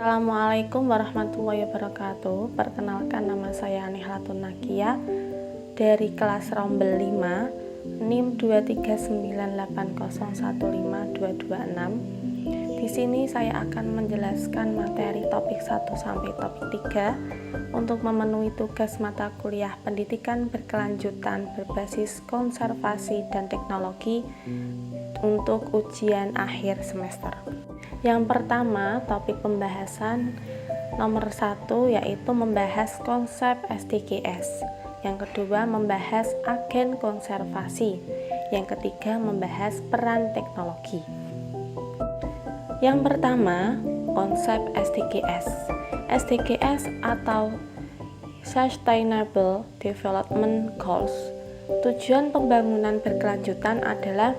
Assalamualaikum warahmatullahi wabarakatuh. Perkenalkan, nama saya Nihlatul Nakia dari kelas Rombel 5 NIM 23980152226. Di sini saya akan menjelaskan materi topik 1 sampai topik 3 untuk memenuhi tugas mata kuliah pendidikan berkelanjutan berbasis konservasi dan teknologi untuk ujian akhir semester. Yang pertama, topik pembahasan nomor 1 yaitu membahas konsep SDGs. Yang kedua, membahas agen konservasi. Yang ketiga, membahas peran teknologi. Yang pertama, konsep SDGs. SDGs atau Sustainable Development Goals. Tujuan pembangunan berkelanjutan adalah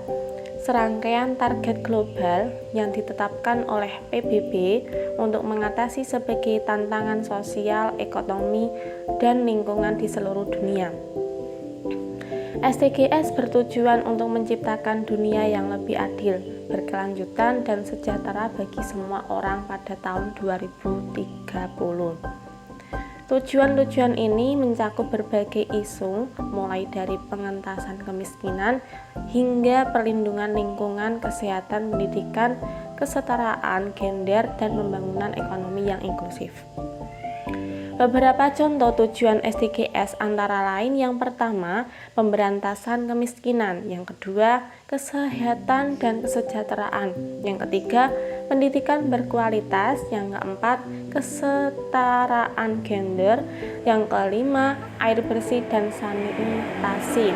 serangkaian target global yang ditetapkan oleh PBB untuk mengatasi sebagai tantangan sosial, ekonomi, dan lingkungan di seluruh dunia. SDGs bertujuan untuk menciptakan dunia yang lebih adil, berkelanjutan, dan sejahtera bagi semua orang pada tahun 2030. Tujuan-tujuan ini mencakup berbagai isu, mulai dari pengentasan kemiskinan hingga perlindungan lingkungan, kesehatan, pendidikan, kesetaraan gender, dan pembangunan ekonomi yang inklusif. Beberapa contoh tujuan SDGs antara lain: yang pertama, pemberantasan kemiskinan; yang kedua, kesehatan dan kesejahteraan; yang ketiga, pendidikan berkualitas; yang keempat, kesetaraan gender; yang kelima, air bersih dan sanitasi;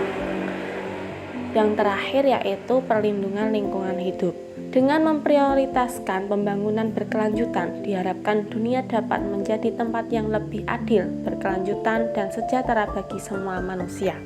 yang terakhir yaitu perlindungan lingkungan hidup. Dengan memprioritaskan pembangunan berkelanjutan, diharapkan dunia dapat menjadi tempat yang lebih adil, berkelanjutan, dan sejahtera bagi semua manusia.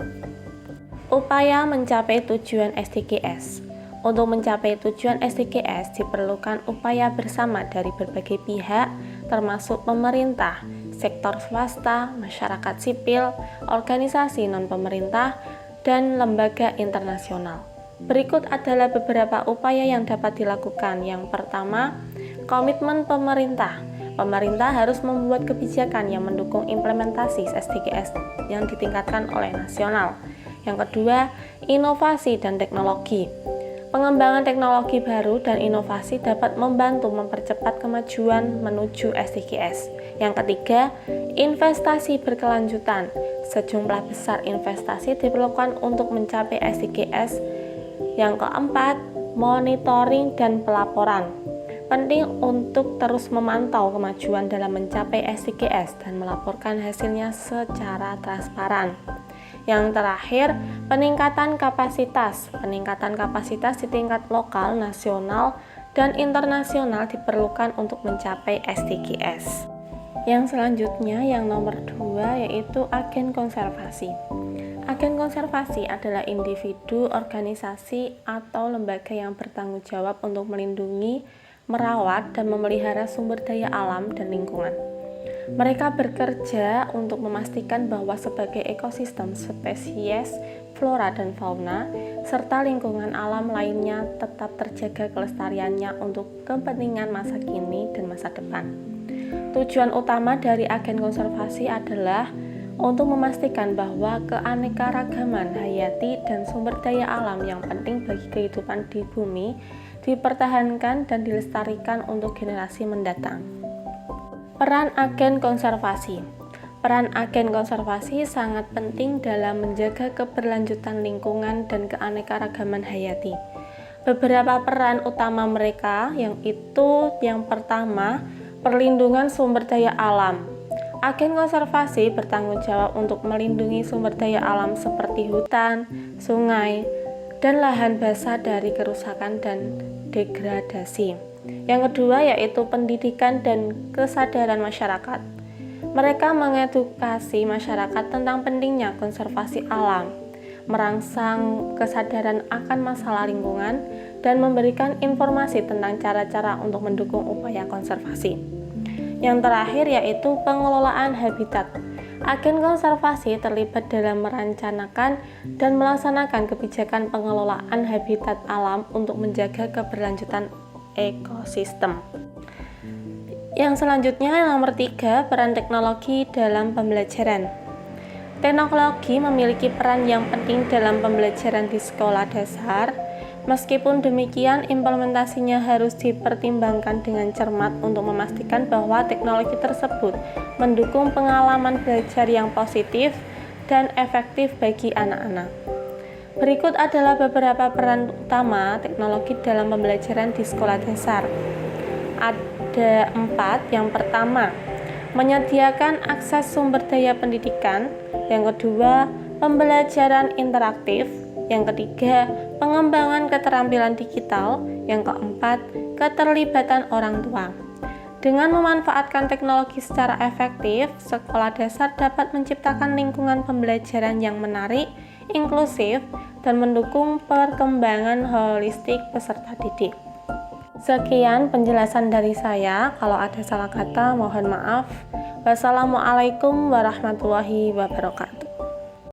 Upaya mencapai tujuan SDGs. Untuk mencapai tujuan SDGs diperlukan upaya bersama dari berbagai pihak, termasuk pemerintah, sektor swasta, masyarakat sipil, organisasi non-pemerintah, dan lembaga internasional. Berikut adalah beberapa upaya yang dapat dilakukan. Yang pertama, komitmen pemerintah. Pemerintah harus membuat kebijakan yang mendukung implementasi SDGs yang ditingkatkan oleh nasional. Yang kedua, inovasi dan teknologi. Pengembangan teknologi baru dan inovasi dapat membantu mempercepat kemajuan menuju SDGs. Yang ketiga, investasi berkelanjutan. Sejumlah besar investasi diperlukan untuk mencapai SDGs. Yang keempat, monitoring dan pelaporan. Penting untuk terus memantau kemajuan dalam mencapai SDGs dan melaporkan hasilnya secara transparan. Yang terakhir, peningkatan kapasitas. Peningkatan kapasitas di tingkat lokal, nasional, dan internasional diperlukan untuk mencapai SDGs. Yang selanjutnya, yang nomor 2 yaitu agen konservasi. Agen konservasi adalah individu, organisasi, atau lembaga yang bertanggung jawab untuk melindungi, merawat, dan memelihara sumber daya alam dan lingkungan. Mereka bekerja untuk memastikan bahwa sebagai ekosistem, spesies, flora dan fauna, serta lingkungan alam lainnya tetap terjaga kelestariannya untuk kepentingan masa kini dan masa depan. Tujuan utama dari agen konservasi adalah untuk memastikan bahwa keanekaragaman hayati dan sumber daya alam yang penting bagi kehidupan di bumi dipertahankan dan dilestarikan untuk generasi mendatang. Peran agen konservasi. Peran agen konservasi sangat penting dalam menjaga keberlanjutan lingkungan dan keanekaragaman hayati. Beberapa peran utama mereka yaitu: yang pertama, perlindungan sumber daya alam. Agen konservasi bertanggung jawab untuk melindungi sumber daya alam seperti hutan, sungai, dan lahan basah dari kerusakan dan degradasi. Yang kedua yaitu pendidikan dan kesadaran masyarakat. Mereka mengedukasi masyarakat tentang pentingnya konservasi alam, merangsang kesadaran akan masalah lingkungan, dan memberikan informasi tentang cara-cara untuk mendukung upaya konservasi. Yang terakhir yaitu pengelolaan habitat. Agen konservasi terlibat dalam merencanakan dan melaksanakan kebijakan pengelolaan habitat alam untuk menjaga keberlanjutan ekosistem. Yang selanjutnya nomor 3, peran teknologi dalam pembelajaran. Teknologi memiliki peran yang penting dalam pembelajaran di sekolah dasar. Meskipun demikian, implementasinya harus dipertimbangkan dengan cermat untuk memastikan bahwa teknologi tersebut mendukung pengalaman belajar yang positif dan efektif bagi anak-anak. Berikut adalah beberapa peran utama teknologi dalam pembelajaran di sekolah dasar. Ada 4. Yang pertama, menyediakan akses sumber daya pendidikan. Yang kedua, pembelajaran interaktif. Yang ketiga, pengembangan keterampilan digital. Yang keempat, keterlibatan orang tua. Dengan memanfaatkan teknologi secara efektif, sekolah dasar dapat menciptakan lingkungan pembelajaran yang menarik, inklusif, dan mendukung perkembangan holistik peserta didik. Sekian penjelasan dari saya. Kalau ada salah kata, mohon maaf. Wassalamualaikum warahmatullahi wabarakatuh.